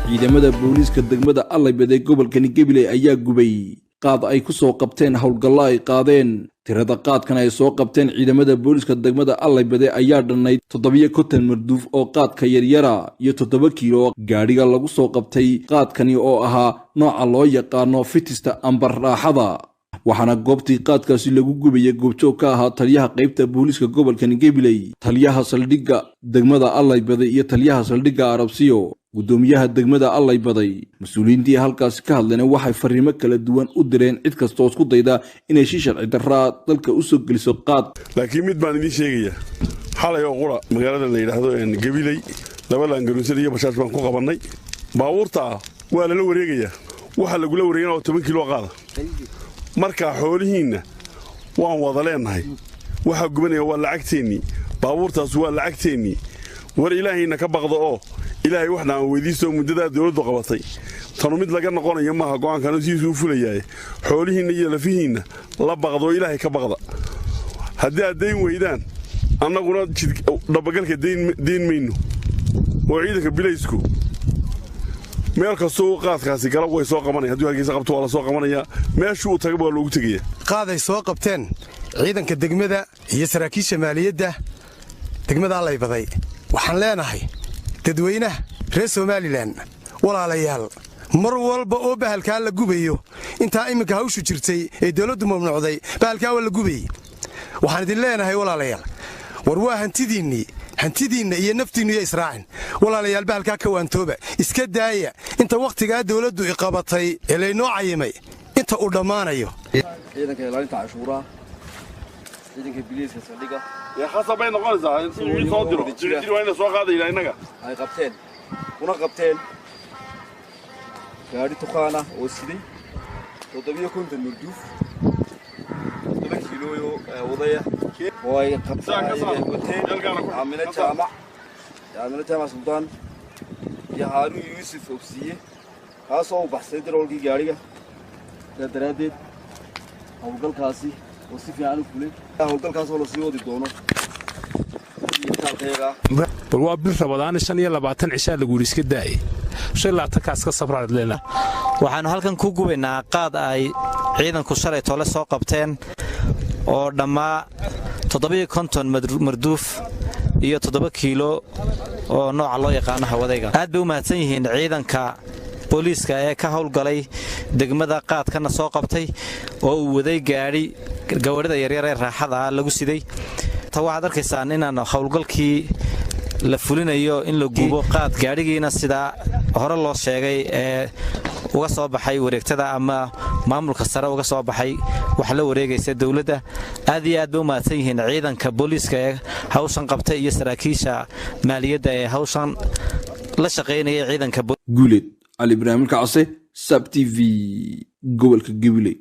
ciidamada booliiska degmada Alaybaday gobolkani Gubey ayaa Gubey qaad ay ku soo qabteen howlgallo ay qaadeen tirada qaadkan ay soo qabteen ciidamada booliiska degmada Alaybaday ayaa dhannayd 7 marduuf oo qaadka yaryara iyo 7 kiilo gaariga lagu soo qabtay qaadkani oo ahaa nooca loo yaqaano fitista ambar raaxada waxaana goobtii qaadkaasi lagu gubay goobjoog ka ahaa taliyaha qaybta booliiska gobolkani Gubey taliyaha saldhigga degmada Alaybaday iyo taliyaha saldhigga Arabsiyo gudoomiyaha degmada Alaybaday mas'uuliyiintii halkaas ka hadlayna waxay fariimo kala duwan u direen cid kasta oo isku dayda inay si sharci darro dalka u soo geliso qaad laakiin mid baan idin sheegaya xalay oo qura magaalada la yiraahdo Gubey laba laangaruusada iyo bashaas baan ku qabanay baabuurta waa la wareegaya waxa lagu la wareegay 10 kiilo qaada marka xoolihiina waan wada leenahay waxa gubanaya waa lacagteeni baabuurtaas waa lacagteeni war ilaahayna ka baqdo oo ilaahay waxna weydiiso muddada dawladdu qabatay tanu mid laga noqonayo maaha go'aankan siisu fulayay xoolihiina iyo lafihiina la baqdo ilaahay ka baqda haddii aad deyn weydaan annaguna dhabagalka deyn mayno oo ciidanka bilaysku meel kastoo qaadkaasi galab way soo qabanay haddii halkiisa qabto waa la soo qabanaya meeshuu taga baa loogu tagaya qaaday soo qabteen ciidanka degmada iyo saraakiisha maaliyadda degmada Alaybaday waxaan leenahay dadweynaha reer Soomaaliland walaalayaal mar walba oo bahalka la gubayo inta iminka hawshu jirtay ee dawladdu mamnuucday bahalka waa la gubay waxaan idin leenahay walaalayaal war waa hantidiina iyo naftiina iyo israacin walaalayaal bahalka ka waantooba iska daaya inta waqtiga dawladdu iqabatay ee leeynoo cayimay inta uu dhamaanayo ciidanka ilaalinta cashuuraha ciidanka biliiska saldhiga يا خاصة بين غرزة يصدروا يجري وين سوق هذا إلى هناك هاي قبتين هنا قبتين gaari tuqaana oo sidii 7 كنت المردوف 7 كيلو wadaya oo ay qabtaan عامل جامع سلطان يا هارون يوسف أوبسية kaasoo u baxsay daroolkii gaariga daradeed hawlgalkaasi oo si fiican u fulay hawlgalkaas oo la sii wadi doono bal waa bil Farabadan 25 cisha lagu iska daayay shilata kaas ka sabraad leena waxaan halkan ku gubaynaa qaad ay ciidanku shalay toole soo qabteen oo dhammaa 7 marduuf iyo 7 kiilo oo nooca loo yaqaan hawadayga aad bay u mahadsan yihiin ciidanka booliiska ee ka howlgalay degmada qaadkana soo qabtay oo uu waday gaari gawarida yaryar ee raaxada lagu siday waxaad arkaysaan inaan howlgalkii la fulinayo in la gubo qaad gaarigiina sida hore loo sheegay ee uga soo baxay wareegtada ama maamulka sare uga soo baxay wax la wareegaysa dawladda aad iyo aad bay u mahadsan yihiin ciidanka booliiska ee hawshan qabtay iyo saraakiisha maaliyadda ee hawshan la shaqeynaya ciidanka guuleed Ali Ibrahim Kacse Sab TV gobolka Gubey